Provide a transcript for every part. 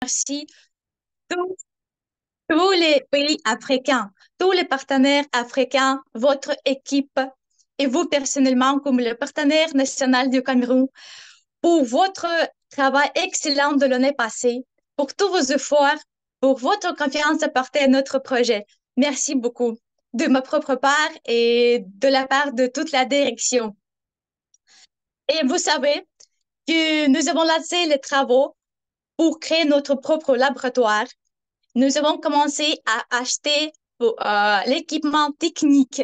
remercie tous, tous les pays africains, tous les partenaires africains, votre équipe et vous personnellement comme le partenaire national du Cameroun pour votre travail excellent de l'année passée, pour tous vos efforts, pour votre confiance apportée à notre projet. Merci beaucoup de ma propre part et de la part de toute la direction. Et vous savez que nous avons lancé les travaux pour créer notre propre laboratoire. Nous avons commencé à acheter l'équipement technique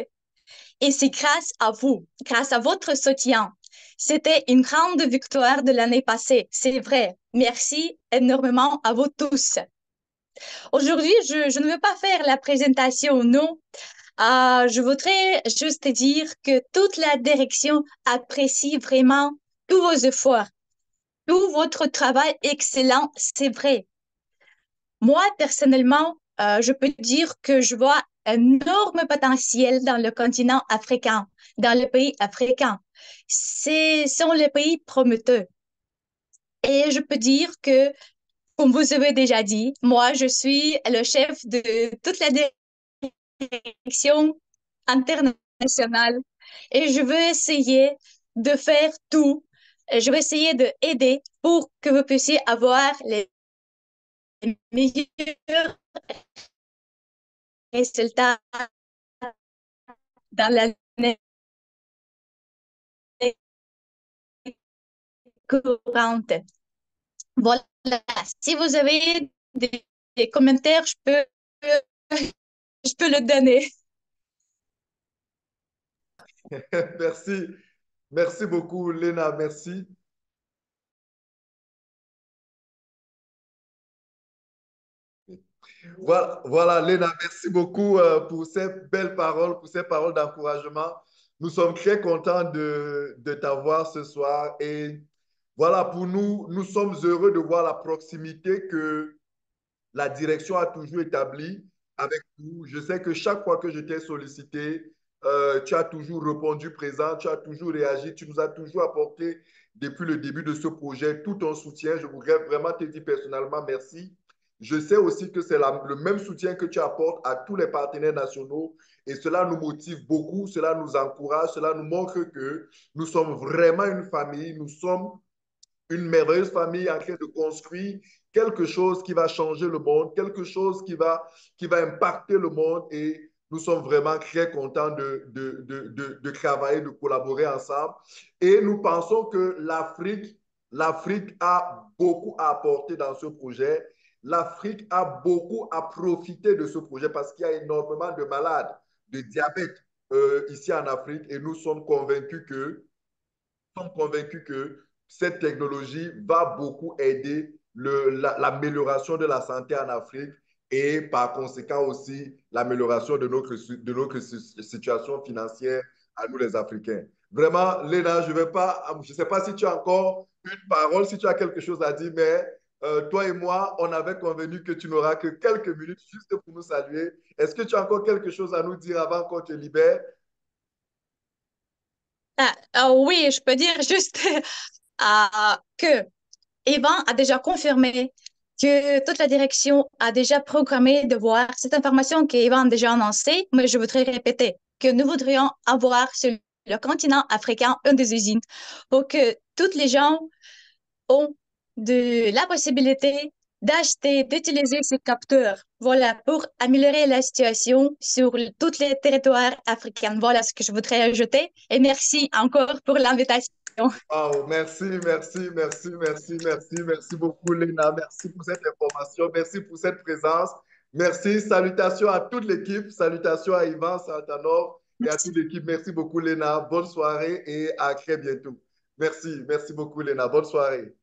et c'est grâce à vous, grâce à votre soutien. C'était une grande victoire de l'année passée, c'est vrai. Merci énormément à vous tous. Aujourd'hui, je ne veux pas faire la présentation, non. Je voudrais juste dire que toute la direction apprécie vraiment tous vos efforts, tout votre travail excellent, c'est vrai. Moi, personnellement, je peux dire que je vois un énorme potentiel dans le continent africain, dans le pays africain. Ce sont les pays prometteurs. Et je peux dire que, comme vous avez déjà dit, moi, je suis le chef de toute la direction internationale et je veux essayer de faire tout. Je vais essayer d'aider pour que vous puissiez avoir les meilleurs résultats dans l'année courante. Voilà. Si vous avez des commentaires, je peux le donner. Merci. Merci beaucoup, Léna. Merci. Voilà, voilà, Léna, merci beaucoup pour ces belles paroles, pour ces paroles d'encouragement. Nous sommes très contents de t'avoir ce soir. Et voilà, pour nous, nous sommes heureux de voir la proximité que la direction a toujours établie avec nous. Je sais que chaque fois que je t'ai sollicité, tu as toujours répondu présent, tu as toujours réagi, tu nous as toujours apporté depuis le début de ce projet tout ton soutien. Je voudrais vraiment te dire personnellement merci. Je sais aussi que c'est le même soutien que tu apportes à tous les partenaires nationaux et cela nous motive beaucoup, cela nous encourage, cela nous montre que nous sommes vraiment une famille, nous sommes une merveilleuse famille en train de construire quelque chose qui va changer le monde, quelque chose qui va impacter le monde et nous sommes vraiment très contents de travailler, de collaborer ensemble. Et nous pensons que l'Afrique a beaucoup à apporter dans ce projet. L'Afrique a beaucoup à profiter de ce projet parce qu'il y a énormément de malades de diabète ici en Afrique et nous sommes convaincus que cette technologie va beaucoup aider l'amélioration de la santé en Afrique et par conséquent aussi l'amélioration de notre situation financière à nous les Africains. Vraiment, Léna, je ne sais pas si tu as encore une parole, si tu as quelque chose à dire, mais toi et moi, on avait convenu que tu n'auras que quelques minutes juste pour nous saluer. Est-ce que tu as encore quelque chose à nous dire avant qu'on te libère? Oui, je peux dire juste que Evan a déjà confirmé que toute la direction a déjà programmé de voir cette information qu'Evan a déjà annoncée, mais je voudrais répéter que nous voudrions avoir sur le continent africain une des usines pour que toutes les gens ont la possibilité d'acheter, d'utiliser ces capteurs. Voilà, pour améliorer la situation sur tous les territoires africains. Voilà ce que je voudrais ajouter. Et merci encore pour l'invitation. Wow, merci, merci, merci, merci, merci, merci beaucoup, Léna. Merci pour cette information, merci pour cette présence. Merci, salutations à toute l'équipe, salutations à Ivan, Santanov et à Merci. toute l'équipe. Merci beaucoup, Léna. Bonne soirée et à très bientôt. Merci, merci beaucoup, Léna. Bonne soirée.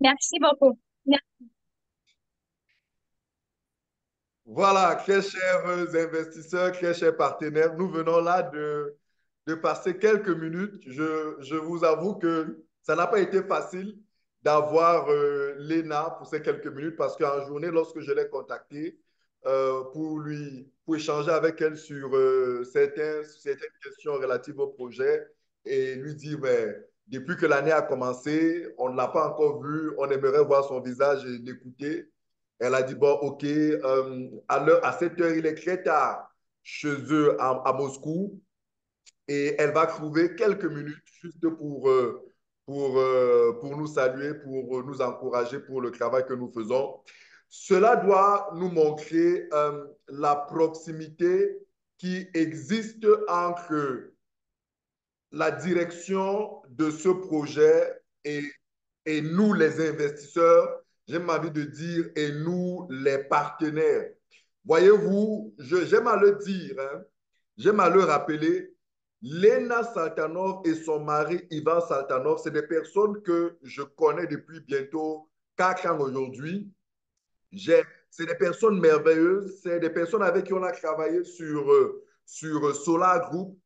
Merci beaucoup. Voilà, très chers investisseurs, très chers partenaires, nous venons là de passer quelques minutes. Je vous avoue que ça n'a pas été facile d'avoir Léna pour ces quelques minutes parce qu'en journée, lorsque je l'ai contactée pour échanger avec elle sur certaines questions relatives au projet et lui dire, ben, depuis que l'année a commencé, on ne l'a pas encore vue, on aimerait voir son visage et l'écouter. Elle a dit, bon, OK, à 7 heures, il est très tard chez eux à Moscou et elle va trouver quelques minutes juste pour nous saluer, pour nous encourager pour le travail que nous faisons. Cela doit nous montrer la proximité qui existe entre la direction de ce projet et nous, les investisseurs, j'ai envie de dire, et nous, les partenaires. Voyez-vous, j'aime à le dire, hein, j'aime à le rappeler, Lena Saltanov et son mari Ivan Saltanov, c'est des personnes que je connais depuis bientôt 4 ans aujourd'hui. C'est des personnes merveilleuses, c'est des personnes avec qui on a travaillé sur Solar Group.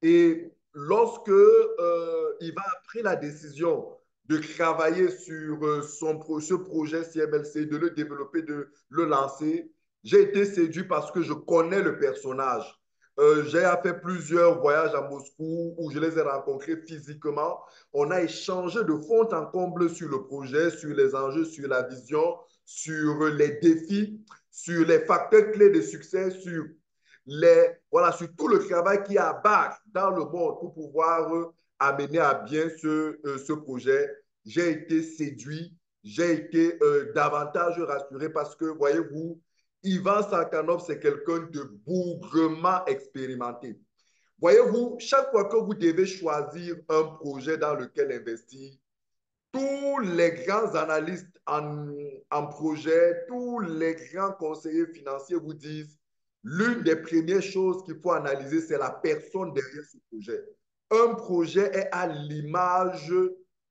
Et lorsque Ivan a pris la décision de travailler sur ce projet CMLC, de le développer, de le lancer, j'ai été séduit parce que je connais le personnage. J'ai fait plusieurs voyages à Moscou où je les ai rencontrés physiquement. On a échangé de fond en comble sur le projet, sur les enjeux, sur la vision, sur les défis, sur les facteurs clés de succès, voilà, sur tout le travail qui a à battre dans le monde pour pouvoir amener à bien ce projet. J'ai été séduit, j'ai été davantage rassuré parce que, voyez-vous, Ivan Salkanov, c'est quelqu'un de bougrement expérimenté. Voyez-vous, chaque fois que vous devez choisir un projet dans lequel investir, tous les grands analystes en projet, tous les grands conseillers financiers vous disent, l'une des premières choses qu'il faut analyser, c'est la personne derrière ce projet. Un projet est à l'image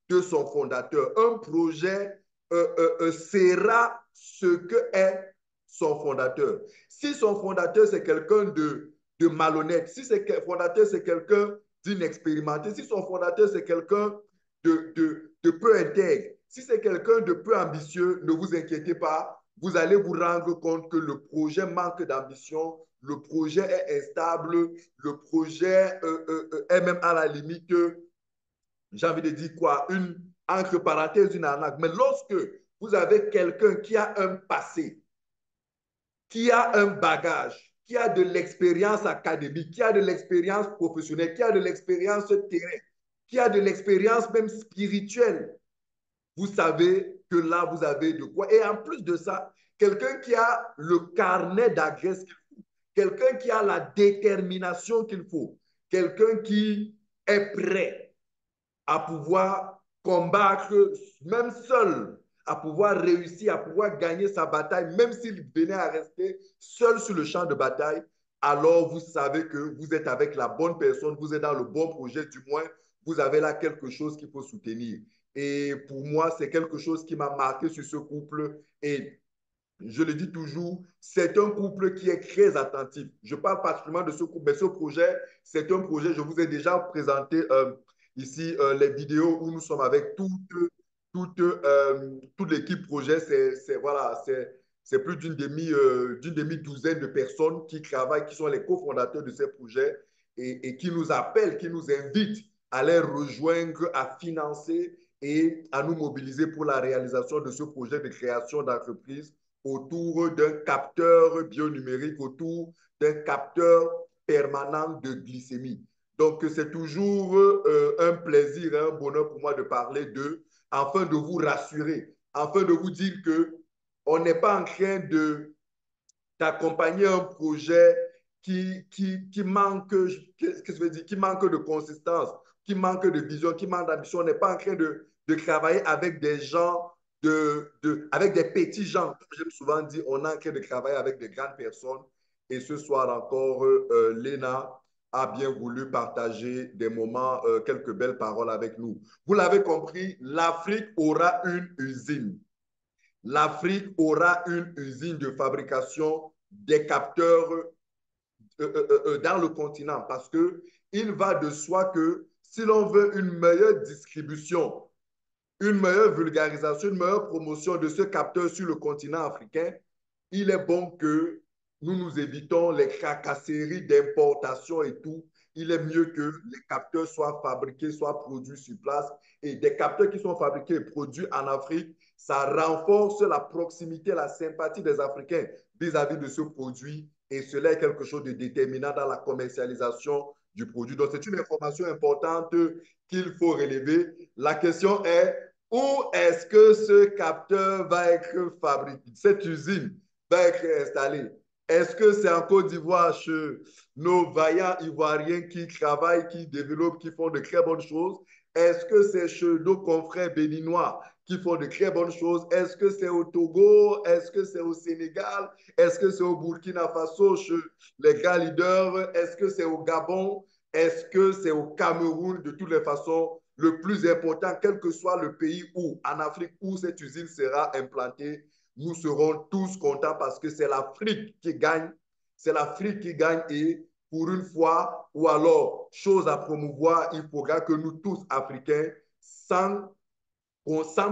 de son fondateur. Un projet sera ce que est son fondateur. Si son fondateur, c'est quelqu'un de malhonnête, si son fondateur, c'est quelqu'un d'inexpérimenté, si son fondateur, c'est quelqu'un de peu intègre, si c'est quelqu'un de peu ambitieux, ne vous inquiétez pas, vous allez vous rendre compte que le projet manque d'ambition, le projet est instable, le projet est même à la limite, j'ai envie de dire quoi, entre parenthèses, une arnaque. Mais lorsque vous avez quelqu'un qui a un passé, qui a un bagage, qui a de l'expérience académique, qui a de l'expérience professionnelle, qui a de l'expérience terrain, qui a de l'expérience même spirituelle, vous savez que là, vous avez de quoi. Et en plus de ça, quelqu'un qui a le carnet d'adresse qu'il faut, quelqu'un qui a la détermination qu'il faut, quelqu'un qui est prêt à pouvoir combattre, même seul, à pouvoir réussir, à pouvoir gagner sa bataille, même s'il venait à rester seul sur le champ de bataille, alors vous savez que vous êtes avec la bonne personne, vous êtes dans le bon projet, du moins, vous avez là quelque chose qu'il faut soutenir. Et pour moi, c'est quelque chose qui m'a marqué sur ce couple. Et je le dis toujours, c'est un couple qui est très attentif. Je parle particulièrement de ce couple, mais ce projet, c'est un projet, je vous ai déjà présenté ici les vidéos où nous sommes avec toute l'équipe projet. Voilà, c'est plus d'une demi-douzaine de personnes qui travaillent, qui sont les cofondateurs de ces projets et qui nous appellent, qui nous invitent à les rejoindre, à financer et à nous mobiliser pour la réalisation de ce projet de création d'entreprise autour d'un capteur bionumérique, autour d'un capteur permanent de glycémie. Donc, c'est toujours un plaisir, un bonheur pour moi de parler d'eux, afin de vous rassurer, afin de vous dire que on n'est pas en train d'accompagner un projet qui manque, qu'est-ce que je veux dire, qui manque de consistance, qui manque de vision, qui manque d'ambition. On n'est pas en train de travailler avec des gens, avec des petits gens. Comme j'aime souvent dire, on est en train de travailler avec des grandes personnes. Et ce soir encore, Léna a bien voulu partager des moments, quelques belles paroles avec nous. Vous l'avez compris, l'Afrique aura une usine. L'Afrique aura une usine de fabrication des capteurs dans le continent parce que il va de soi que si l'on veut une meilleure distribution, une meilleure vulgarisation, une meilleure promotion de ce capteur sur le continent africain, il est bon que nous nous évitons les tracasseries d'importation et tout. il est mieux que les capteurs soient fabriqués, soient produits sur place. Et des capteurs qui sont fabriqués et produits en Afrique, ça renforce la proximité, la sympathie des Africains vis-à-vis de ce produit. Et cela est quelque chose de déterminant dans la commercialisation du produit. Donc, c'est une information importante qu'il faut relever. La question est, où est-ce que ce capteur va être fabriqué? Cette usine va être installée. Est-ce que c'est en Côte d'Ivoire chez nos vaillants Ivoiriens qui travaillent, qui développent, qui font de très bonnes choses? Est-ce que c'est chez nos confrères béninois qui font de très bonnes choses? Est-ce que c'est au Togo? Est-ce que c'est au Sénégal? Est-ce que c'est au Burkina Faso chez les grands leaders? Est-ce que c'est au Gabon? Est-ce que c'est au Cameroun? De toutes les façons, le plus important, quel que soit le pays où, en Afrique, où cette usine sera implantée, nous serons tous contents parce que c'est l'Afrique qui gagne. C'est l'Afrique qui gagne et pour une fois, ou alors, chose à promouvoir, il faudra que nous tous, Africains, sans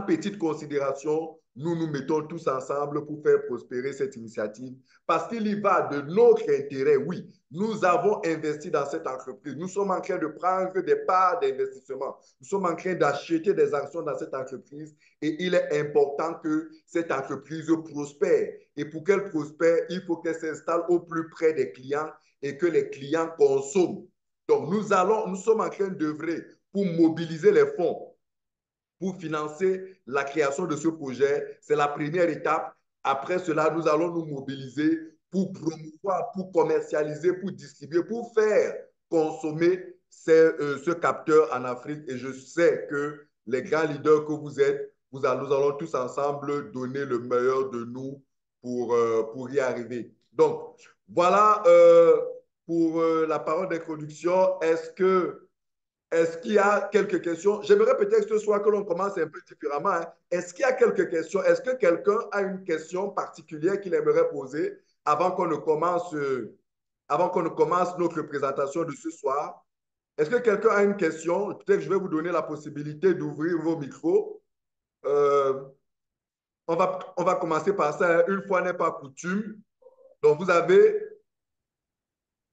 petite considération, nous nous mettons tous ensemble pour faire prospérer cette initiative parce qu'il y va de notre intérêt. Oui, nous avons investi dans cette entreprise. Nous sommes en train de prendre des parts d'investissement. Nous sommes en train d'acheter des actions dans cette entreprise et il est important que cette entreprise prospère. Et pour qu'elle prospère, il faut qu'elle s'installe au plus près des clients et que les clients consomment. Donc, nous sommes en train d'œuvrer pour mobiliser les fonds pour financer la création de ce projet. C'est la première étape. Après cela, nous allons nous mobiliser pour promouvoir, pour commercialiser, pour distribuer, pour faire consommer ce capteur en Afrique. Et je sais que les grands leaders que vous êtes, nous allons tous ensemble donner le meilleur de nous pour y arriver. Donc, voilà pour la parole d'introduction. Est-ce qu'il y a quelques questions? J'aimerais peut-être ce soir que l'on commence un peu différemment, hein. Est-ce qu'il y a quelques questions? Est-ce que quelqu'un a une question particulière qu'il aimerait poser avant qu'on ne commence notre présentation de ce soir? Est-ce que quelqu'un a une question? Peut-être que je vais vous donner la possibilité d'ouvrir vos micros. Euh, on va commencer par ça, hein. Une fois n'est pas coutume. Donc,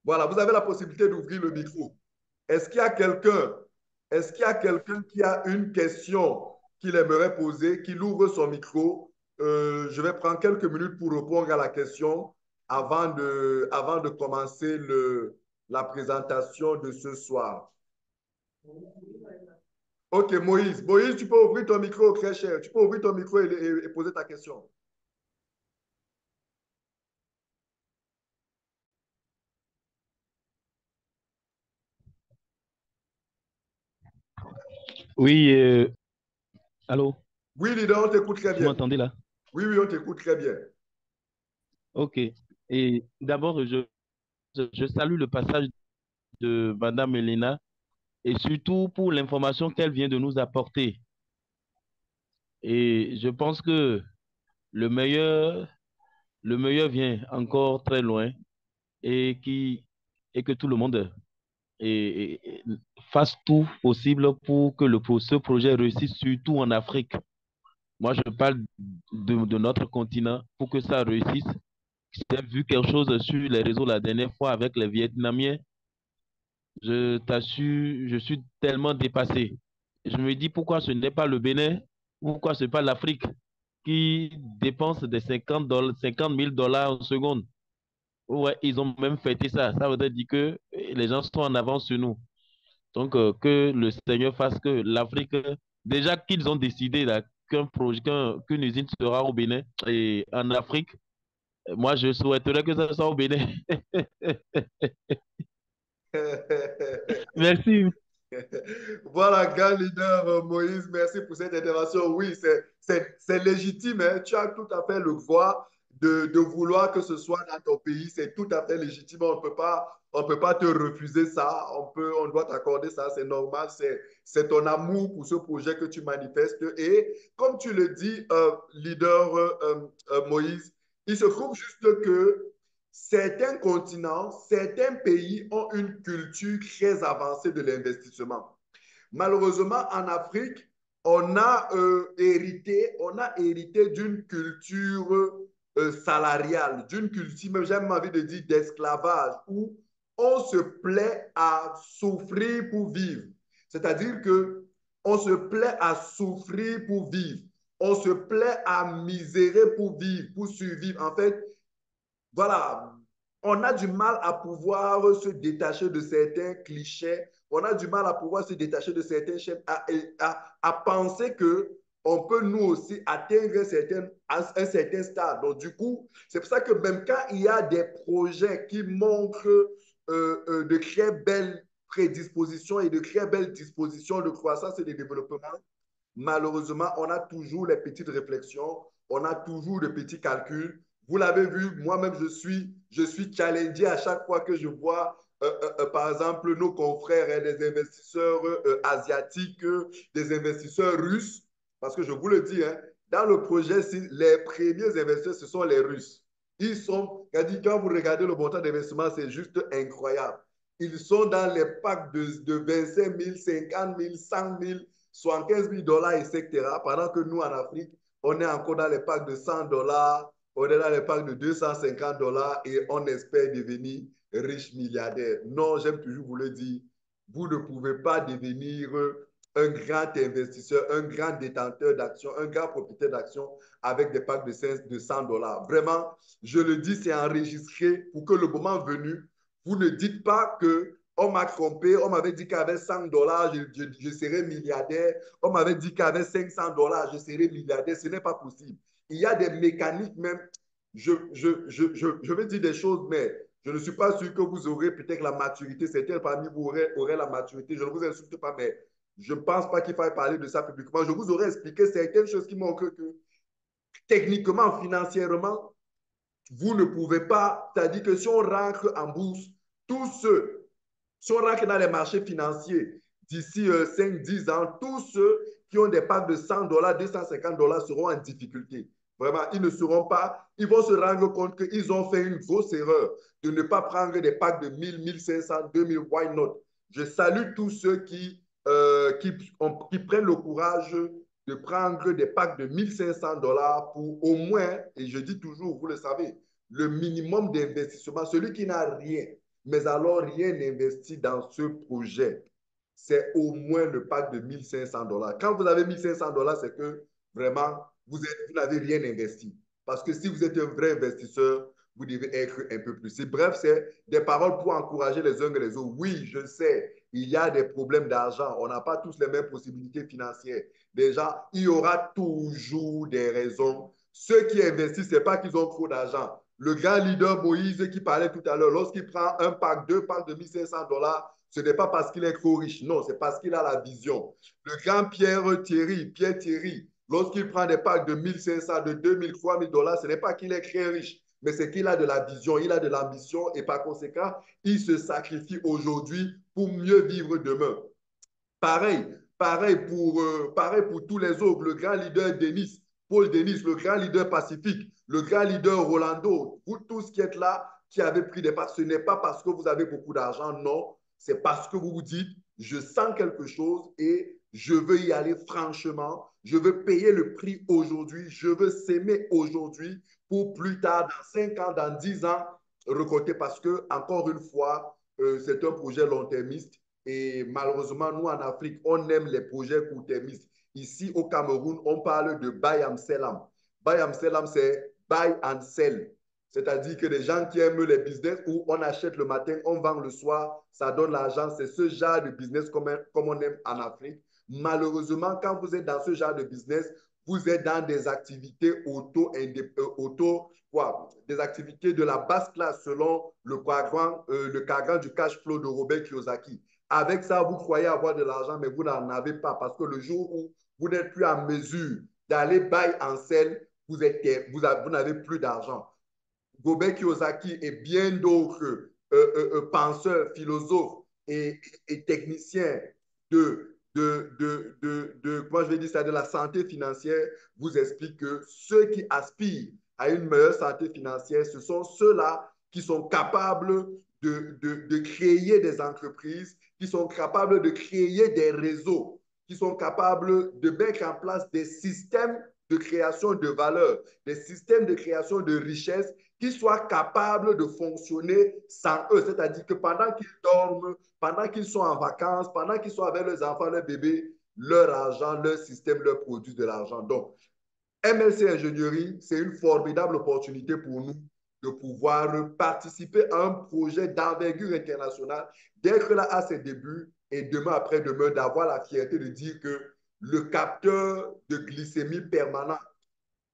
voilà, vous avez la possibilité d'ouvrir le micro. Est-ce qu'il y a quelqu'un, est-ce qu'il y a quelqu'un qui a une question qu'il aimerait poser, qu'il ouvre son micro? Je vais prendre quelques minutes pour répondre à la question avant de commencer la présentation de ce soir. OK, Moïse. Moïse, tu peux ouvrir ton micro, très cher. Tu peux ouvrir ton micro et poser ta question. Oui, allô, Oui, leader, on t'écoute très vous bien. m'entendez là? Oui, oui, on t'écoute très bien. Ok. Et d'abord, je salue le passage de Madame Elena et surtout pour l'information qu'elle vient de nous apporter. Et je pense que le meilleur, le meilleur vient encore très loin et et que tout le monde et fasse tout possible pour que ce projet réussisse, surtout en Afrique. Moi, je parle de notre continent pour que ça réussisse. J'ai vu quelque chose sur les réseaux la dernière fois avec les Vietnamiens. Je t'assure, je suis tellement dépassé. Je me dis pourquoi ce n'est pas le Bénin, pourquoi ce n'est pas l'Afrique qui dépense des 50 000 dollars en seconde. Ouais, ils ont même fêté ça. Ça veut dire que les gens sont en avance sur nous. Donc, que le Seigneur fasse que l'Afrique, déjà qu'ils ont décidé là, qu'une usine sera au Bénin et en Afrique, moi, je souhaiterais que ça soit au Bénin. Merci. Voilà, grand leader Moïse, merci pour cette intervention. Oui, c'est légitime, hein. Tu as tout à fait le droit de vouloir que ce soit dans ton pays. C'est tout à fait légitime. On peut pas te refuser ça. On doit t'accorder ça. C'est normal. C'est ton amour pour ce projet que tu manifestes. Et comme tu le dis, leader Moïse, il se trouve juste que certains continents, certains pays ont une culture très avancée de l'investissement. Malheureusement, en Afrique, on a hérité d'une culture salariale, d'une culture, j'ai même envie de dire, d'esclavage, où on se plaît à souffrir pour vivre. C'est-à-dire que on se plaît à souffrir pour vivre. On se plaît à misérer pour vivre, pour survivre. En fait, voilà, on a du mal à pouvoir se détacher de certains clichés. On a du mal à pouvoir se détacher de certains schèmes, à penser que on peut nous aussi atteindre un certain stade. Donc, du coup, c'est pour ça que même quand il y a des projets qui montrent de très belles prédispositions et de très belles dispositions de croissance et de développement, malheureusement, on a toujours les petites réflexions, on a toujours de petits calculs. Vous l'avez vu, moi-même, je suis challengé à chaque fois que je vois, par exemple, nos confrères, des investisseurs asiatiques, des investisseurs russes, parce que je vous le dis, hein, dans le projet, les premiers investisseurs, ce sont les Russes. Ils sont, quand vous regardez le montant d'investissement, c'est juste incroyable. Ils sont dans les packs de 25 000, 50 000, 100 000, 75 000 dollars, etc. Pendant que nous, en Afrique, on est encore dans les packs de 100 dollars, on est dans les packs de 250 dollars et on espère devenir riche milliardaire. Non, j'aime toujours vous le dire, vous ne pouvez pas devenir un grand investisseur, un grand détenteur d'actions, un grand propriétaire d'actions avec des packs de 100 dollars. Vraiment, je le dis, c'est enregistré pour que le moment venu, vous ne dites pas que on m'a trompé, on m'avait dit qu'avec 100 dollars, je serais milliardaire. On m'avait dit qu'avec 500 dollars, je serais milliardaire. Ce n'est pas possible. Il y a des mécaniques même. Je vais dire des choses, mais je ne suis pas sûr que vous aurez peut-être la maturité. Certains parmi vous auraient la maturité. Je ne vous insulte pas, mais je ne pense pas qu'il faille parler de ça publiquement. Je vous aurais expliqué certaines choses qui montrent que techniquement, financièrement, vous ne pouvez pas, c'est-à-dire que si on rentre en bourse, tous ceux, si on rentre dans les marchés financiers d'ici 5-10 ans, tous ceux qui ont des packs de 100 dollars, 250 dollars seront en difficulté. Vraiment, ils ne seront pas, ils vont se rendre compte qu'ils ont fait une grosse erreur de ne pas prendre des packs de 1000, 1500, 2000, why not? Je salue tous ceux qui prennent le courage de prendre des packs de 1500 dollars pour au moins, et je dis toujours, vous le savez, le minimum d'investissement. Celui qui n'a rien, mais alors rien n'investit dans ce projet, c'est au moins le pack de 1500 dollars. Quand vous avez 1500 dollars, c'est que vraiment, vous n'avez rien investi. Parce que si vous êtes un vrai investisseur, vous devez être un peu plus. Bref, c'est des paroles pour encourager les uns et les autres. Oui, je sais, il y a des problèmes d'argent. On n'a pas tous les mêmes possibilités financières. Déjà, il y aura toujours des raisons. Ceux qui investissent, ce n'est pas qu'ils ont trop d'argent. Le grand leader Moïse qui parlait tout à l'heure, lorsqu'il prend un pack, deux packs de 1500 dollars, ce n'est pas parce qu'il est trop riche, non, c'est parce qu'il a la vision. Le grand Pierre Thierry, lorsqu'il prend des packs de 1500, de 2000, 3000 dollars, ce n'est pas qu'il est très riche, mais c'est qu'il a de la vision, il a de l'ambition et par conséquent, il se sacrifie aujourd'hui pour mieux vivre demain. Pareil, pareil pour tous les autres. Le grand leader Denis, Paul Denis, le grand leader Pacifique, le grand leader Rolando, vous tous qui êtes là, qui avez pris des pas, ce n'est pas parce que vous avez beaucoup d'argent, non, c'est parce que vous vous dites, je sens quelque chose et je veux y aller franchement, je veux payer le prix aujourd'hui, je veux s'aimer aujourd'hui pour plus tard, dans 5 ans, dans 10 ans, récolter parce que, encore une fois, c'est un projet long-termiste et malheureusement, nous, en Afrique, on aime les projets court-termistes. Ici, au Cameroun, on parle de buy and sell. Buy and sell, c'est buy and sell. C'est-à-dire que les gens qui aiment les business où on achète le matin, on vend le soir, ça donne l'argent. C'est ce genre de business comme on aime en Afrique. Malheureusement, quand vous êtes dans ce genre de business, vous êtes dans des activités des activités de la basse classe selon le cadran du cash flow de Robert Kiyosaki. Avec ça, vous croyez avoir de l'argent, mais vous n'en avez pas parce que le jour où vous n'êtes plus en mesure d'aller buy en sell, vous n'avez plus d'argent. Robert Kiyosaki et bien d'autres penseurs, philosophes et techniciens comment je vais dire ça, de la santé financière vous expliquent que ceux qui aspirent à une meilleure santé financière, ce sont ceux-là qui sont capables de créer des entreprises, qui sont capables de créer des réseaux, qui sont capables de mettre en place des systèmes de création de valeur, des systèmes de création de richesse qui soient capables de fonctionner sans eux. C'est-à-dire que pendant qu'ils dorment, pendant qu'ils sont en vacances, pendant qu'ils sont avec leurs enfants, leurs bébés, leur argent, leur système leur produit de l'argent. Donc, MLC Ingénierie, c'est une formidable opportunité pour nous de pouvoir participer à un projet d'envergure internationale, d'être là à ses débuts et demain après-demain, d'avoir la fierté de dire que le capteur de glycémie permanent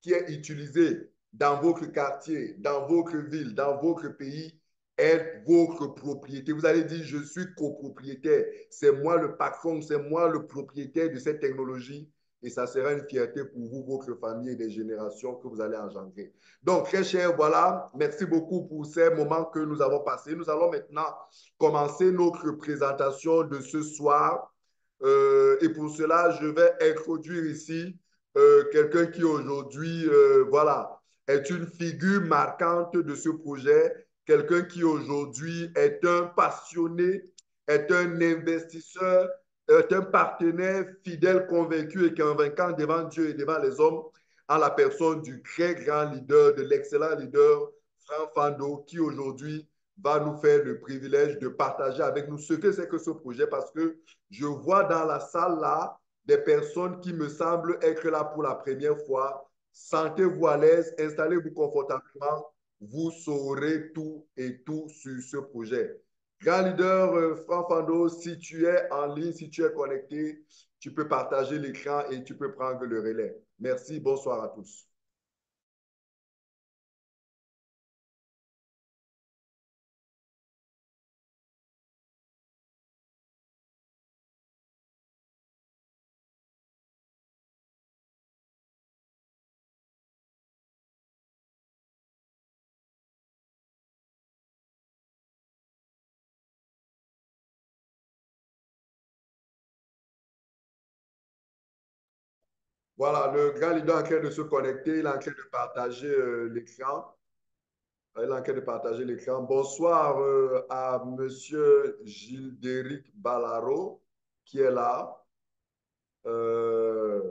qui est utilisé dans votre quartier, dans votre ville, dans votre pays, est votre propriété. Vous allez dire, je suis copropriétaire. C'est moi le patron, c'est moi le propriétaire de cette technologie. Et ça sera une fierté pour vous, votre famille et des générations que vous allez engendrer. Donc, très cher, voilà. Merci beaucoup pour ces moments que nous avons passés. Nous allons maintenant commencer notre présentation de ce soir. Et pour cela, je vais introduire ici quelqu'un qui aujourd'hui, voilà, est une figure marquante de ce projet, quelqu'un qui aujourd'hui est un passionné, est un investisseur, est un partenaire fidèle, convaincu et convaincant devant Dieu et devant les hommes, en la personne du très grand leader, de l'excellent leader, Franck Fando, qui aujourd'hui va nous faire le privilège de partager avec nous ce que c'est que ce projet, parce que je vois dans la salle là des personnes qui me semblent être là pour la première fois. Sentez-vous à l'aise, installez-vous confortablement, vous saurez tout et tout sur ce projet. Grand leader Franck Fando, si tu es en ligne, si tu es connecté, tu peux partager l'écran et tu peux prendre le relais. Merci, bonsoir à tous. Voilà, le grand leader est en train de se connecter, il est en train de partager l'écran. Il est en train de partager l'écran. Bonsoir à Monsieur Gilles-Déric Ballaro qui est là. Euh,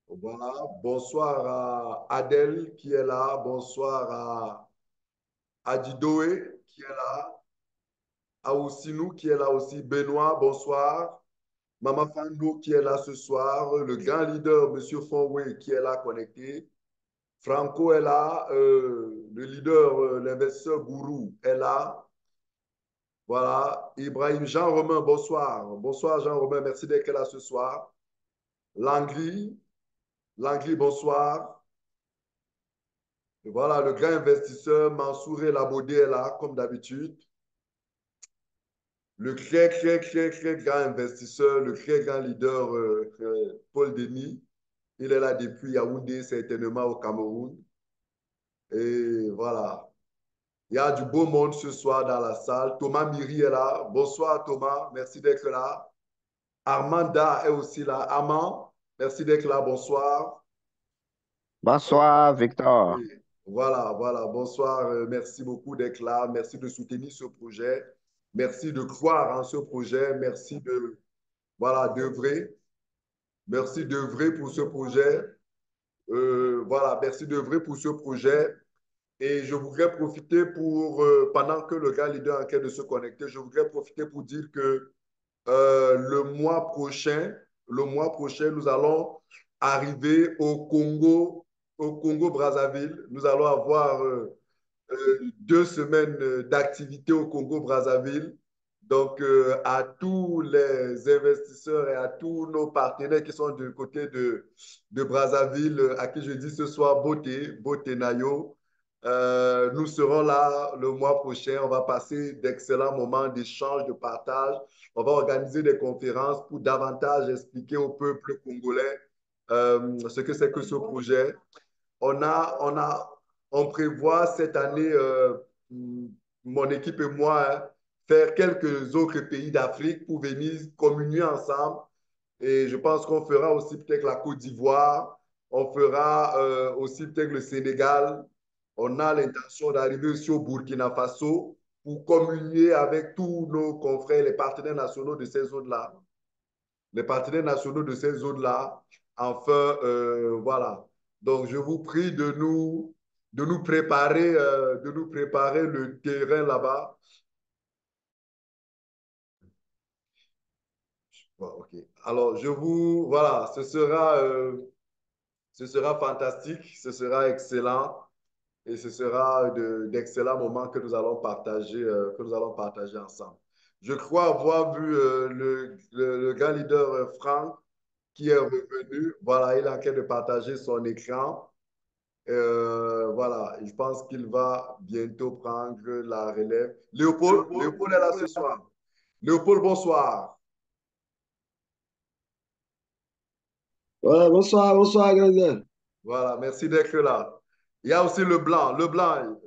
voilà. Bonsoir à Adèle qui est là. Bonsoir à Adidoé qui est là. À Oussinou qui est là aussi. Benoît, bonsoir. Maman Fando qui est là ce soir. Le grand leader, Monsieur Fonway, qui est là connecté. Franco est là. Le leader, l'investisseur Gourou est là. Voilà. Ibrahim Jean-Romain, bonsoir. Bonsoir Jean-Romain, merci d'être là ce soir. Langry, Langry, bonsoir. Et voilà, le grand investisseur Mansour Labodé est là, comme d'habitude. Le très grand investisseur, le très grand leader Paul Denis, il est là depuis Yaoundé, certainement au Cameroun. Et voilà. Il y a du beau monde ce soir dans la salle. Thomas Miri est là. Bonsoir Thomas, merci d'être là. Armanda est aussi là. Armand, merci d'être là. Bonsoir. Bonsoir, Victor. Oui. Voilà, voilà. Bonsoir. Merci beaucoup d'être là. Merci de soutenir ce projet. Merci de croire en ce projet. Merci de, voilà, d'œuvrer. Merci d'œuvrer pour ce projet. Voilà, merci d'œuvrer pour ce projet. Et je voudrais profiter pour, pendant que le gars leader est en train de se connecter, je voudrais profiter pour dire que le mois prochain, nous allons arriver au Congo Brazzaville. Nous allons avoir 2 semaines d'activité au Congo Brazzaville. Donc, à tous les investisseurs et à tous nos partenaires qui sont du côté de Brazzaville, à qui je dis ce soir Beauté Nayo, nous serons là le mois prochain. On va passer d'excellents moments d'échange, de partage. On va organiser des conférences pour davantage expliquer au peuple congolais ce que c'est que ce projet. On a, on a, on prévoit cette année, mon équipe et moi, hein, faire quelques autres pays d'Afrique pour venir communier ensemble. Et je pense qu'on fera aussi peut-être la Côte d'Ivoire, on fera aussi peut-être le Sénégal. On a l'intention d'arriver aussi au Burkina Faso pour communier avec tous nos confrères, les partenaires nationaux de ces zones-là. Les partenaires nationaux de ces zones-là, Enfin, voilà. Donc, je vous prie de nous préparer le terrain là-bas. Bon, OK. Alors, voilà, ce sera fantastique, ce sera excellent et ce sera d'excellents moments que nous allons partager ensemble. Je crois avoir vu le grand leader Franck qui est revenu. Voilà, il est en train de partager son écran. Voilà, je pense qu'il va bientôt prendre la relève. Léopold est là ce soir. Léopold, bonsoir. Ouais, bonsoir, bonsoir, Grandin. Voilà, merci d'être là. Il y a aussi le blanc,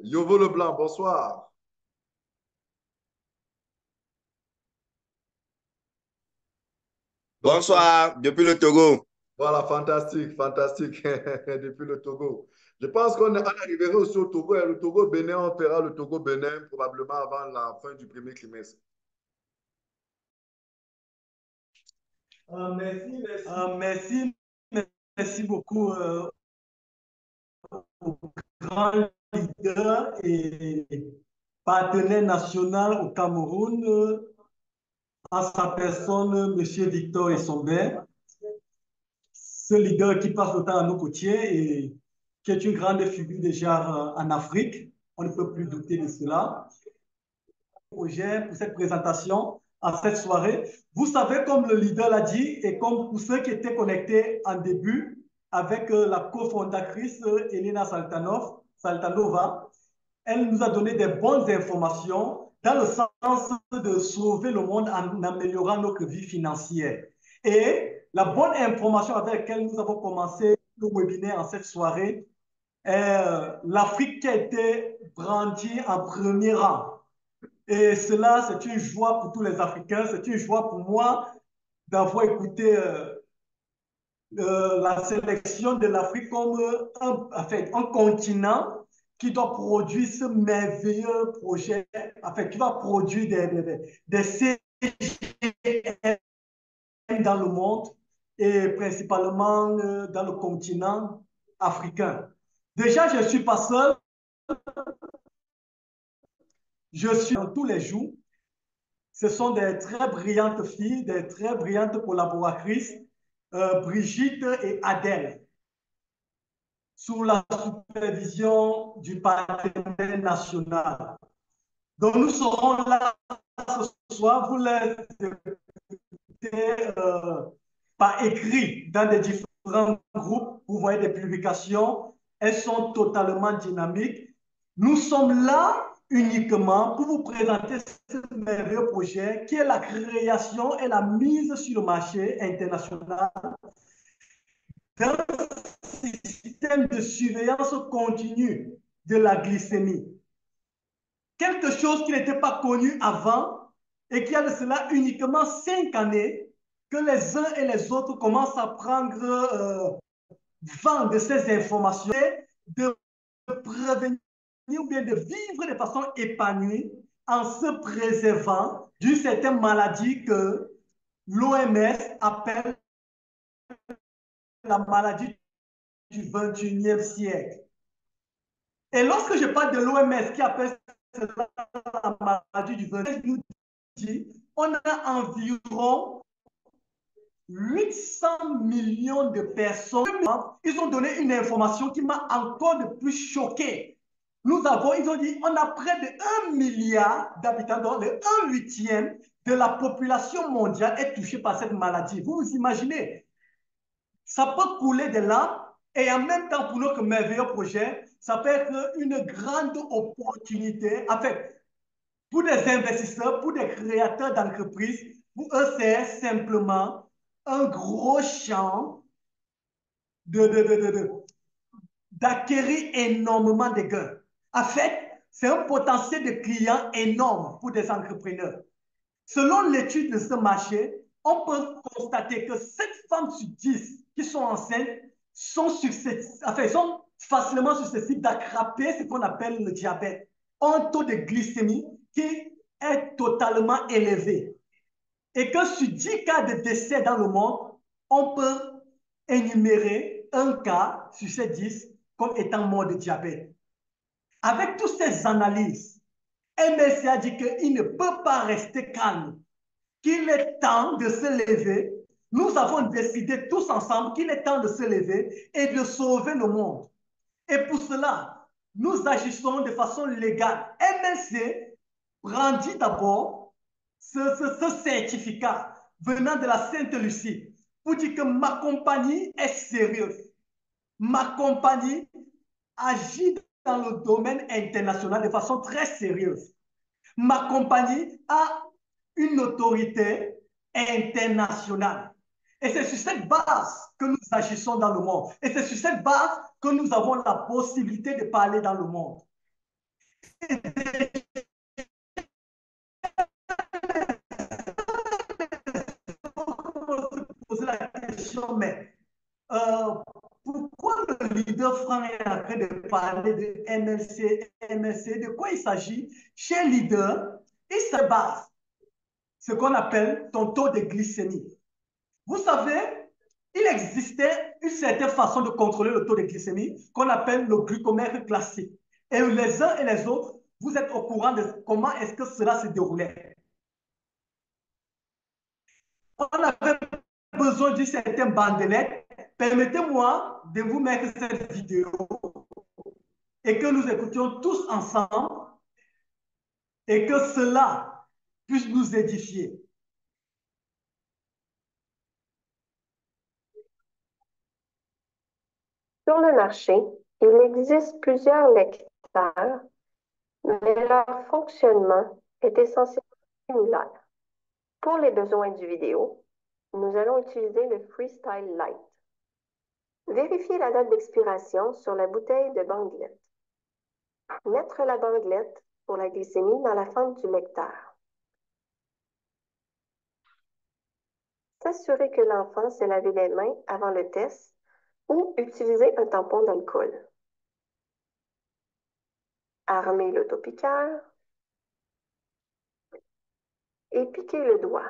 Yovo le blanc, bonsoir. Donc, Bonsoir, depuis le Togo. voilà, fantastique, fantastique, depuis le Togo. Je pense qu'on arriverait aussi au Togo. Et le Togo-Bénin, on fera le Togo-Bénin probablement avant la fin du premier trimestre. Merci beaucoup au grand leader et partenaire national au Cameroun, en sa personne, M. Victor Essomber, ce leader qui passe le temps à nos côtés et qui est une grande figure déjà en Afrique. On ne peut plus douter de cela. Projet pour cette présentation à cette soirée. Vous savez, comme le leader l'a dit, et comme pour ceux qui étaient connectés en début, avec la cofondatrice Elena Saltanova, elle nous a donné des bonnes informations dans le sens de sauver le monde en améliorant notre vie financière. Et la bonne information avec laquelle nous avons commencé le webinaire en cette soirée est l'Afrique qui a été brandie en premier rang. Et cela, c'est une joie pour tous les Africains, c'est une joie pour moi d'avoir écouté la sélection de l'Afrique comme un continent qui doit produire ce merveilleux projet, qui va produire des CGM dans le monde et principalement dans le continent africain. Déjà, je ne suis pas seul, je suis tous les jours. Ce sont des très brillantes filles, des très brillantes collaboratrices, Brigitte et Adèle, sous la supervision du partenaire national. Donc nous serons là ce soir, vous les écoutez par écrit dans des différents groupes, vous voyez des publications, elles sont totalement dynamiques. Nous sommes là uniquement pour vous présenter ce merveilleux projet qui est la création et la mise sur le marché international d'un système de surveillance continue de la glycémie. Quelque chose qui n'était pas connu avant et qui a de cela uniquement 5 années que les uns et les autres commencent à prendre vent de ces informations, de prévenir ou bien de vivre de façon épanouie en se préservant d'une certaine maladie que l'OMS appelle la maladie du 21e siècle. Et lorsque je parle de l'OMS qui appelle la maladie du 21e siècle, on a environ 800 millions de personnes. Ils ont donné une information qui m'a encore de plus choqué. Ils ont dit, on a près de 1 milliard d'habitants, donc le 1/8 de la population mondiale est touchée par cette maladie. Vous vous imaginez? Ça peut couler de là et en même temps, pour notre merveilleux projet, ça peut être une grande opportunité. En fait, pour des investisseurs, pour des créateurs d'entreprises, pour eux, c'est simplement un gros champ d'acquérir énormément de gains. En fait, c'est un potentiel de clients énorme pour des entrepreneurs. Selon l'étude de ce marché, on peut constater que 7 femmes sur 10 qui sont enceintes sont facilement susceptibles d'attraper ce qu'on appelle le diabète, ont un taux de glycémie qui est totalement élevé. Et que sur 10 cas de décès dans le monde, on peut énumérer un cas sur ces 10 comme étant mort de diabète. Avec toutes ces analyses, MSC a dit qu'il ne peut pas rester calme, qu'il est temps de se lever. Nous avons décidé tous ensemble qu'il est temps de se lever et de sauver le monde. Et pour cela, nous agissons de façon légale. MSC brandit d'abord ce certificat venant de la Sainte-Lucie pour dire que ma compagnie est sérieuse. Ma compagnie agit dans le domaine international de façon très sérieuse. Ma compagnie a une autorité internationale. Et c'est sur cette base que nous agissons dans le monde. Et c'est sur cette base que nous avons la possibilité de parler dans le monde. Poser la question, mais pourquoi le leader Franck est en train de parler de MLC, de quoi il s'agit? Chez leader, il se base ce qu'on appelle ton taux de glycémie. Vous savez, il existait une certaine façon de contrôler le taux de glycémie qu'on appelle le glucomètre classique. Et les uns et les autres, vous êtes au courant de comment est-ce que cela se déroulait. On avait besoin d'une certaine bandelette. Permettez-moi de vous mettre cette vidéo et que nous écoutions tous ensemble et que cela puisse nous édifier. Sur le marché, il existe plusieurs lecteurs, mais leur fonctionnement est essentiellement similaire. Pour les besoins du vidéo, nous allons utiliser le Freestyle Lite. Vérifiez la date d'expiration sur la bouteille de bandelette. Mettre la bandelette pour la glycémie dans la fente du lecteur. S'assurer que l'enfant s'est lavé les mains avant le test ou utiliser un tampon d'alcool. Armer l'autopiqueur et piquer le doigt.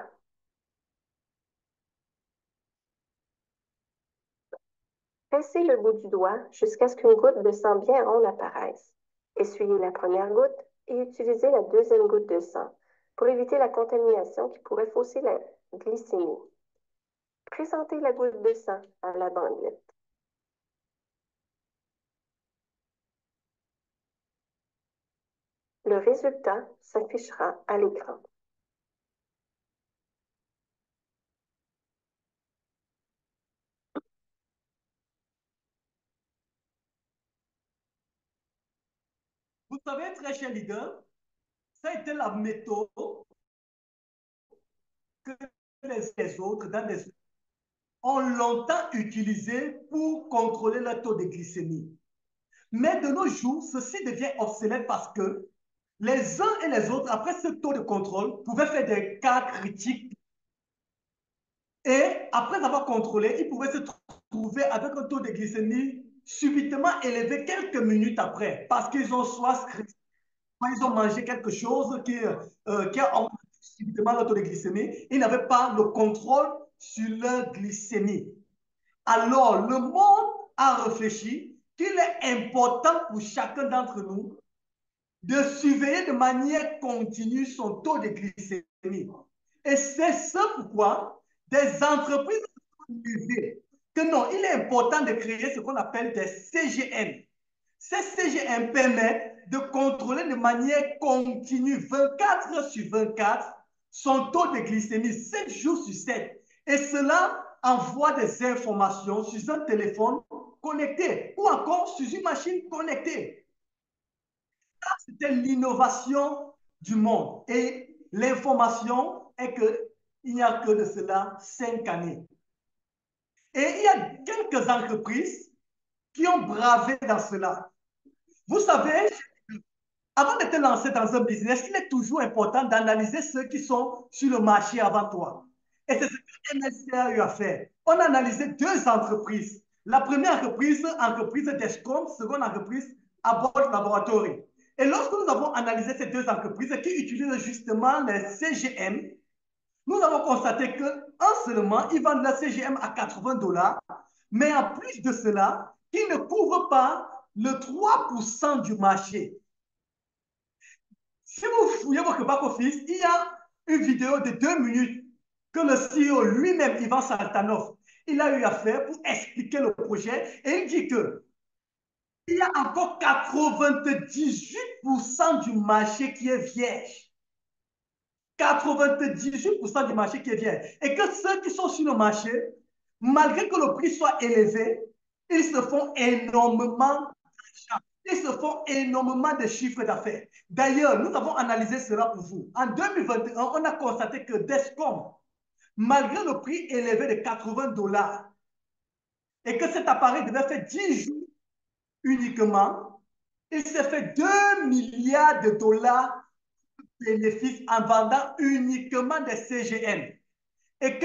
Pressez le bout du doigt jusqu'à ce qu'une goutte de sang bien ronde apparaisse. Essuyez la première goutte et utilisez la deuxième goutte de sang pour éviter la contamination qui pourrait fausser la glycémie. Présentez la goutte de sang à la bandelette. Le résultat s'affichera à l'écran. Vous savez, très cher leader, ça a été la méthode que les autres dans les ont longtemps utilisée pour contrôler le taux de glycémie. Mais de nos jours, ceci devient obsolète parce que les uns et les autres, après ce taux de contrôle, pouvaient faire des cas critiques. Et après avoir contrôlé, ils pouvaient se trouver avec un taux de glycémie subitement élevé quelques minutes après, parce qu'ils ont soit ils ont mangé quelque chose qui a augmenté subitement leur taux de glycémie. Ils n'avaient pas le contrôle sur leur glycémie. Alors, le monde a réfléchi qu'il est important pour chacun d'entre nous de surveiller de manière continue son taux de glycémie. Et c'est ce pourquoi des entreprises ont levé que non, il est important de créer ce qu'on appelle des CGM. Ces CGM permettent de contrôler de manière continue, 24 heures sur 24, son taux de glycémie, 7 jours sur 7. Et cela envoie des informations sur un téléphone connecté ou encore sur une machine connectée. C'était l'innovation du monde. Et l'information est qu'il n'y a que de cela 5 années. Et il y a quelques entreprises qui ont bravé dans cela. Vous savez, avant de te lancer dans un business, il est toujours important d'analyser ceux qui sont sur le marché avant toi. Et c'est ce que MSC a eu à faire. On a analysé 2 entreprises. La première entreprise Descom, seconde entreprise Abbott Laboratory. Et lorsque nous avons analysé ces 2 entreprises qui utilisent justement les CGM, nous avons constaté qu'un seulement, ils vendent la CGM à $80, mais en plus de cela, qui ne couvre pas le 3% du marché. Si vous fouillez votre back-office, il y a une vidéo de 2 minutes que le CEO lui-même, Ivan Saltanov, il a eu à faire pour expliquer le projet et il dit que il y a encore 98% du marché qui est vierge. 98% du marché qui est vierge. Et que ceux qui sont sur le marché, malgré que le prix soit élevé, ils se font énormément d'argent. Ils se font énormément de chiffres d'affaires. D'ailleurs, nous avons analysé cela pour vous. En 2021, on a constaté que Descom, malgré le prix élevé de 80 dollars, et que cet appareil devait faire 10 jours uniquement, il s'est fait 2 milliards de dollars de bénéfices en vendant uniquement des CGM. Et que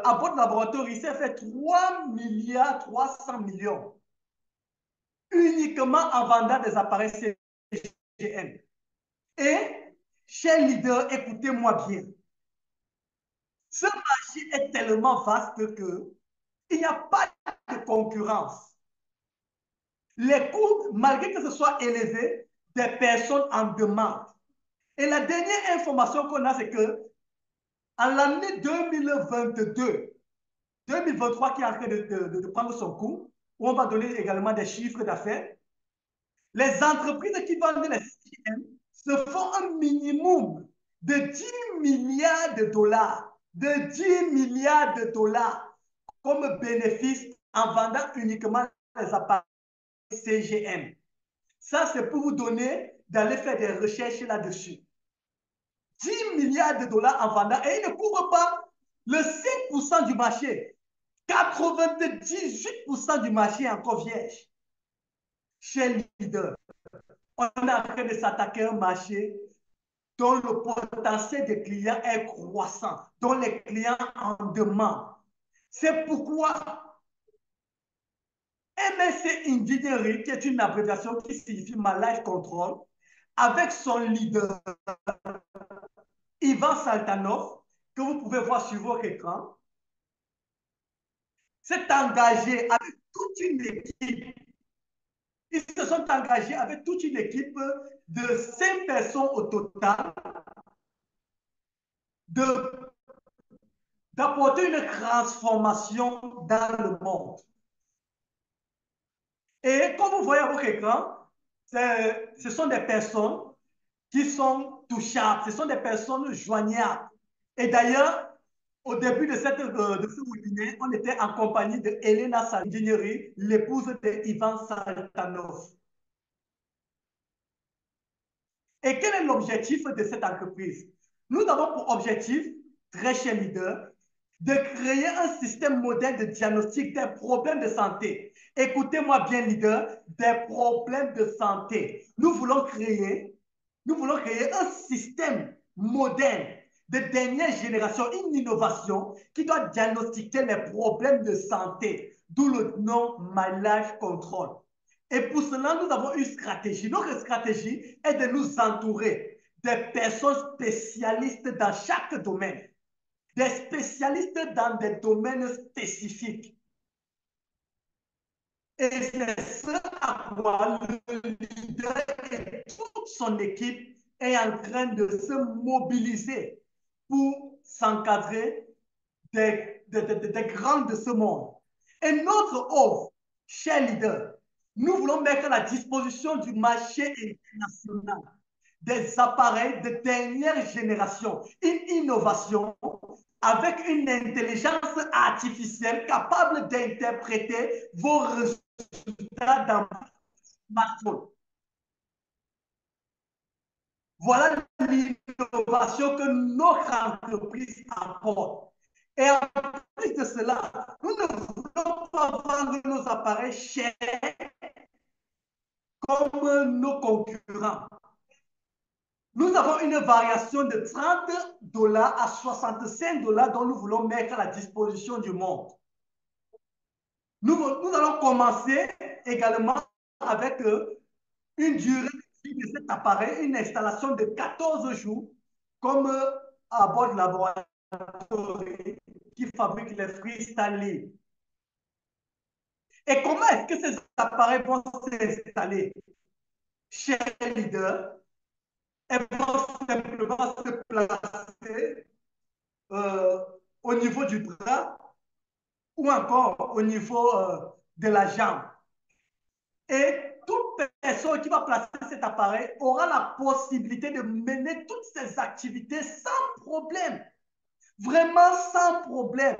à votre laboratoire, il s'est fait 3 milliards 300 millions uniquement en vendant des appareils CGM. Et, chers leaders, écoutez-moi bien. Ce marché est tellement vaste qu'il n'y a pas de concurrence. Les coûts, malgré que ce soit élevé, des personnes en demandent. Et la dernière information qu'on a, c'est que en l'année 2022, 2023 qui est en train de prendre son cours, où on va donner également des chiffres d'affaires, les entreprises qui vendent les CGM se font un minimum de 10 milliards de dollars, de 10 milliards de dollars comme bénéfice en vendant uniquement les appareils CGM. Ça, c'est pour vous donner d'aller faire des recherches là-dessus. 10 milliards de dollars en vendant et il ne couvre pas le 5% du marché. 98% du marché est encore vierge. Chez leader, on est en train de s'attaquer à un marché dont le potentiel des clients est croissant, dont les clients en demandent. C'est pourquoi MSC Engineering, qui est une abréviation qui signifie My Life Control, avec son leader, Ivan Saltanov, que vous pouvez voir sur votre écran, s'est engagé avec toute une équipe. Ils se sont engagés avec toute une équipe de 5 personnes au total d'apporter une transformation dans le monde. Et comme vous voyez à votre écran, ce sont des personnes qui sont touchables, ce sont des personnes joignables. Et d'ailleurs, au début de ce webinaire, on était en compagnie de Elena Saldinieri, l'épouse de Ivan Saltanov. Et quel est l'objectif de cette entreprise? Nous avons pour objectif, très cher leader, de créer un système moderne de diagnostic des problèmes de santé. Écoutez-moi bien, leader, des problèmes de santé. Nous voulons créer un système moderne de dernière génération, une innovation qui doit diagnostiquer les problèmes de santé, d'où le nom My Life Control. Et pour cela, nous avons une stratégie. Notre stratégie est de nous entourer des personnes spécialistes dans chaque domaine, des spécialistes dans des domaines spécifiques. Et c'est ce à quoi le leader et toute son équipe est en train de se mobiliser pour s'encadrer des grands de ce monde. Et notre offre, cher leader, nous voulons mettre à la disposition du marché international des appareils de dernière génération, une innovation avec une intelligence artificielle capable d'interpréter vos résultats dans votre smartphone. Voilà l'innovation que notre entreprise apporte. Et en plus de cela, nous ne voulons pas vendre nos appareils chers comme nos concurrents. Nous avons une variation de 30 dollars à 65 dollars dont nous voulons mettre à la disposition du monde. Nous allons commencer également avec une durée de vie de cet appareil, une installation de 14 jours, comme à bord de laboratoire qui fabrique les Freestyle. Et comment est-ce que ces appareils vont s'installer? Chez les leaders, elles vont simplement se placer au niveau du bras ou encore au niveau de la jambe. Et toute personne qui va placer cet appareil aura la possibilité de mener toutes ces activités sans problème. Vraiment sans problème.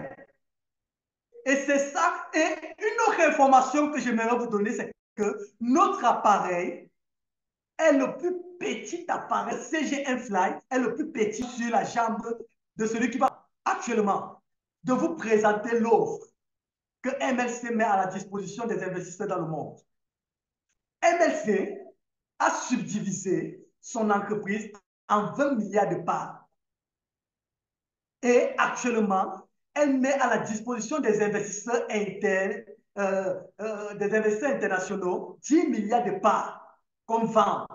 Et c'est ça. Et une autre information que j'aimerais vous donner, c'est que notre appareil est le plus petit appareil. CGM Fly est le plus petit sur la jambe de celui qui va actuellement de vous présenter l'offre que MLC met à la disposition des investisseurs dans le monde. MLC a subdivisé son entreprise en 20 milliards de parts. Et actuellement, elle met à la disposition des investisseurs internationaux 10 milliards de parts comme vente.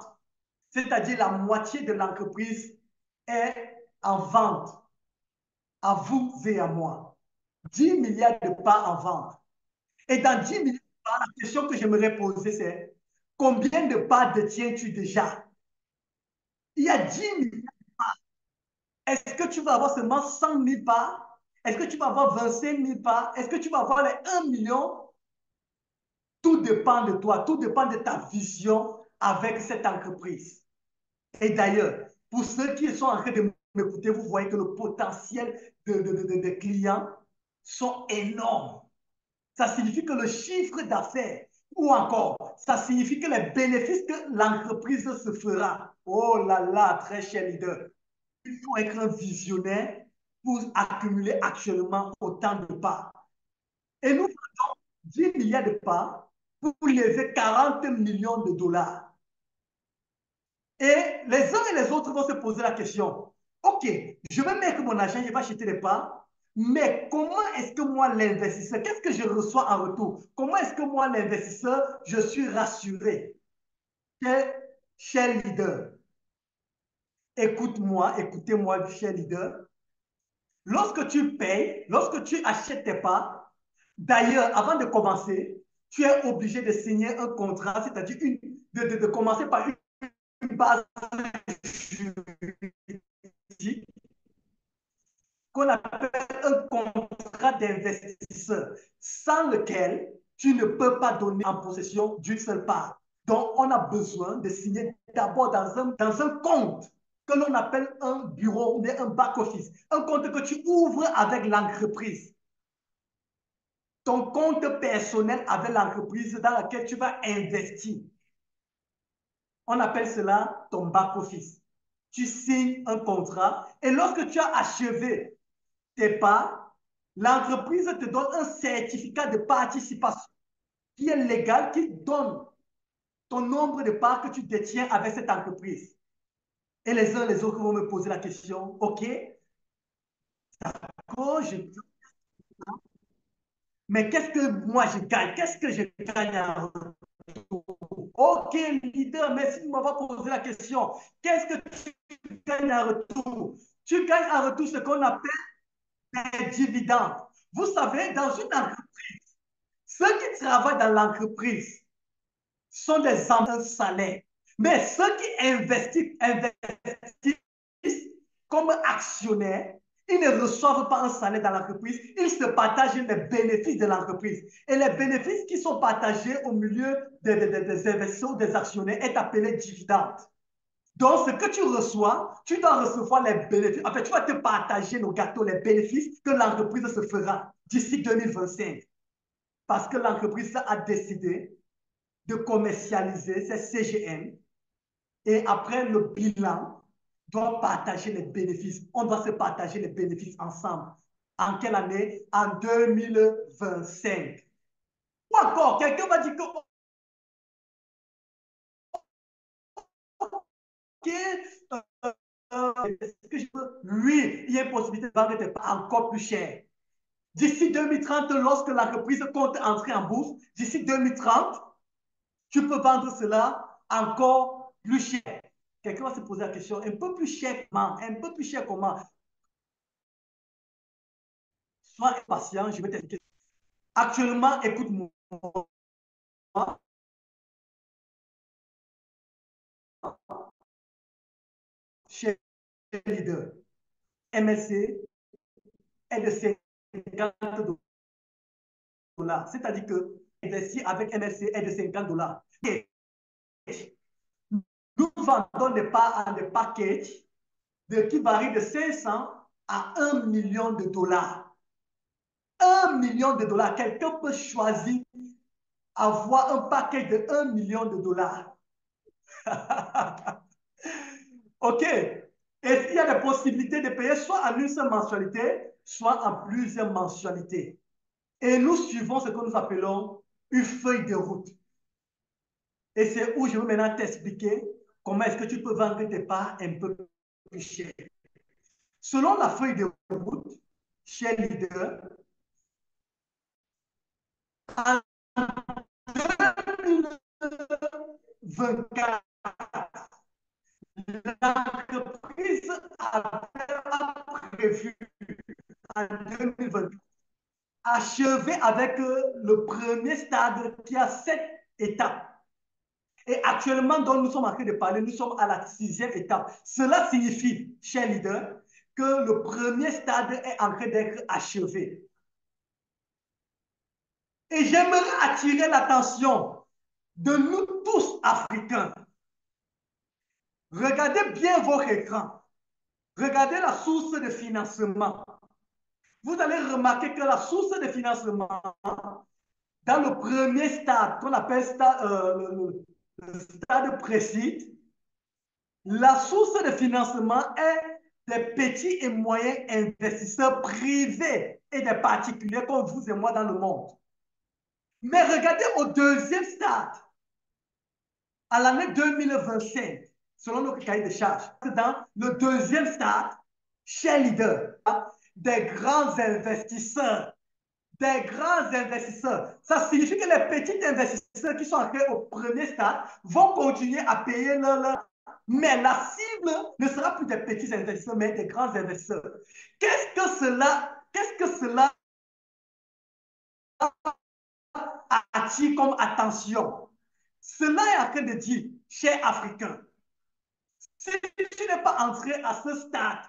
C'est-à-dire la moitié de l'entreprise est en vente à vous et à moi. 10 milliards de parts en vente. Et dans 10 milliards de parts, la question que j'aimerais poser, c'est combien de parts détiens-tu déjà? Il y a 10 milliards de parts. Est-ce que tu vas avoir seulement 100 000 parts? Est-ce que tu vas avoir 25 000 parts? Est-ce que tu vas avoir les 1 million? Tout dépend de toi, tout dépend de ta vision avec cette entreprise. Et d'ailleurs, pour ceux qui sont en train de m'écouter, vous voyez que le potentiel des clients sont énormes. Ça signifie que le chiffre d'affaires, ou encore, ça signifie que les bénéfices que l'entreprise se fera. Oh là là, très cher leader. Il faut être un visionnaire pour accumuler actuellement autant de parts. Et nous faisons 10 milliards de parts pour lever 40 millions de dollars. Et les uns et les autres vont se poser la question, OK, je vais mettre mon argent, je vais acheter des parts, mais comment est-ce que moi, l'investisseur, qu'est-ce que je reçois en retour? Comment est-ce que moi, l'investisseur, je suis rassuré? Cher leader, écoute-moi, écoutez-moi, cher leader. Lorsque tu payes, lorsque tu achètes tes parts, d'ailleurs, avant de commencer, tu es obligé de signer un contrat, c'est-à-dire de commencer par une base juridique qu'on appelle un contrat d'investisseur, sans lequel tu ne peux pas donner en possession d'une seule part. Donc, on a besoin de signer d'abord dans un compte que l'on appelle un bureau ou un back-office, un compte que tu ouvres avec l'entreprise. Ton compte personnel avec l'entreprise dans laquelle tu vas investir. On appelle cela ton back-office. Tu signes un contrat et lorsque tu as achevé tes parts, l'entreprise te donne un certificat de participation qui est légal, qui donne ton nombre de parts que tu détiens avec cette entreprise. Et les uns et les autres vont me poser la question, OK, d'accord, mais qu'est-ce que moi je gagne? Qu'est-ce que je gagne en retour? OK, leader, merci de m'avoir posé la question. Qu'est-ce que tu gagnes en retour? Tu gagnes en retour ce qu'on appelle des dividendes. Vous savez, dans une entreprise, ceux qui travaillent dans l'entreprise sont des employés salaires. Mais ceux qui investissent comme actionnaires, ils ne reçoivent pas un salaire dans l'entreprise, ils se partagent les bénéfices de l'entreprise. Et les bénéfices qui sont partagés au milieu des investisseurs, des actionnaires, est appelé dividende. Donc, ce que tu reçois, tu dois recevoir les bénéfices. En fait, tu vas te partager nos gâteaux, les bénéfices que l'entreprise se fera d'ici 2025. Parce que l'entreprise a décidé de commercialiser ces CGM et après le bilan, doit partager les bénéfices. On doit se partager les bénéfices ensemble. En quelle année? En 2025. Ou encore, quelqu'un va dire que OK, est-ce que je peux? Oui, il y a une possibilité de vendre tes parts encore plus cher. D'ici 2030, lorsque l'entreprise compte entrer en bourse, d'ici 2030, tu peux vendre cela encore plus cher. Quelqu'un va se poser la question, un peu plus cher comment? Un peu plus cher comment? Sois patient, je vais t'expliquer. Actuellement, écoute-moi. chez les leaders. MSC est de 50 $. C'est-à-dire que investir avec MSC est de 50 $. Nous vendons des parts en des packages qui varient de 500 à 1 million de dollars. 1 million de dollars. Quelqu'un peut choisir avoir un package de 1 million de dollars. OK. Et il y a des possibilités de payer soit en une seule mensualité, soit en plusieurs mensualités. Et nous suivons ce que nous appelons une feuille de route. Et c'est où je veux maintenant t'expliquer comment est-ce que tu peux vendre tes parts un peu plus cher. Selon la feuille de route, chez Leader, en 2024, l'entreprise a prévu en 2024 achever avec le premier stade qui a 7 étapes. Et actuellement, dont nous sommes en train de parler, nous sommes à la 6e étape. Cela signifie, chers leaders, que le premier stade est en train d'être achevé. Et j'aimerais attirer l'attention de nous tous, Africains. Regardez bien votre écran. Regardez la source de financement. Vous allez remarquer que la source de financement, dans le premier stade, qu'on appelle le stade précis, la source de financement est des petits et moyens investisseurs privés et des particuliers comme vous et moi dans le monde. Mais regardez au deuxième stade, à l'année 2025, selon notre cahier de charges, dans le deuxième stade, chez Leader, des grands investisseurs. Des grands investisseurs. Ça signifie que les petits investisseurs qui sont entrés au premier stade vont continuer à payer leur. Mais la cible ne sera plus des petits investisseurs, mais des grands investisseurs. Qu'est-ce que cela attire comme attention? Cela est en train de dire, chers Africains, si tu n'es pas entré à ce stade,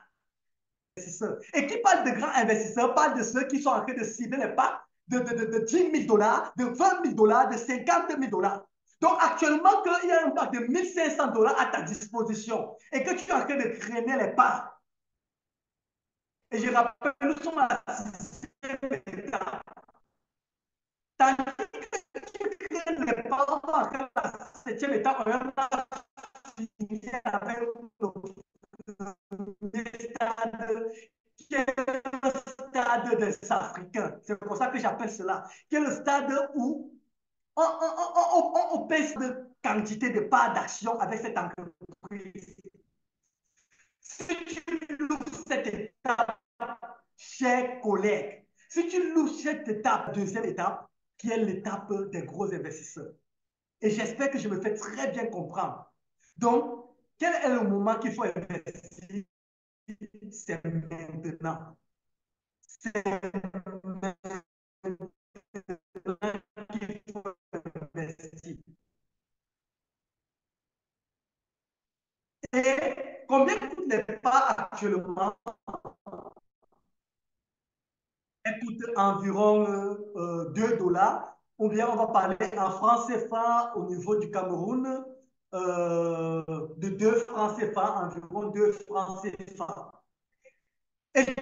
et qui parle de grands investisseurs, parle de ceux qui sont en train de cibler les parts de 10 000 $, de 20 000 $, de 50 000 $. Donc actuellement, qu'il y a un pack de 1 500 $ à ta disposition et que tu es en train de traîner les parts. Et je rappelle, nous sommes à la 6e étape. Tandis que tu traînes les parts à la 7e étape, on a fini avec le stade qui est le stade des Africains. C'est pour ça que j'appelle cela, qui est le stade où on pèse de quantité de parts d'action avec cette entreprise. Si tu loues cette étape, chers collègues, si tu loues cette étape, deuxième étape, qui est l'étape des gros investisseurs. Et j'espère que je me fais très bien comprendre. Donc, quel est le moment qu'il faut investir? C'est maintenant. C'est maintenant qu'il faut investir. Et combien coûtent les parts actuellement? Elles coûtent environ 2 $. Ou bien on va parler en francs CFA au niveau du Cameroun, de 2 francs CFA, environ 2 francs CFA. Et tu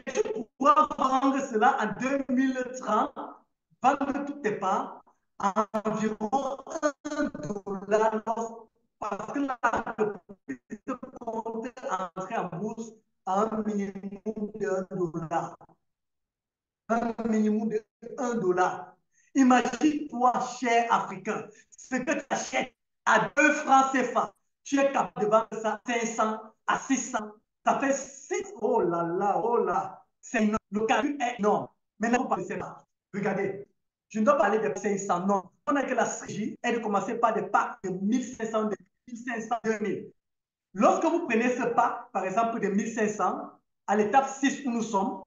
pourras vendre cela en 2030, vendre toutes tes parts à environ 1 $, parce que l'entreprise compte entrer en bourse à un minimum de 1 $. Un minimum de 1 $. Imagine-toi, cher Africain, ce que tu achètes à 2 francs CFA, tu es capable de vendre ça à 500, à 600. Ça fait 6. Oh là là, oh là. C'est énorme. Le calcul est énorme. Maintenant, on parle de ça. Regardez, je ne dois pas parler de 500, non. On a que la stratégie est de commencer par des packs de 1500, de 1500, 2000. Lorsque vous prenez ce pack, par exemple, de 1500, à l'étape 6 où nous sommes,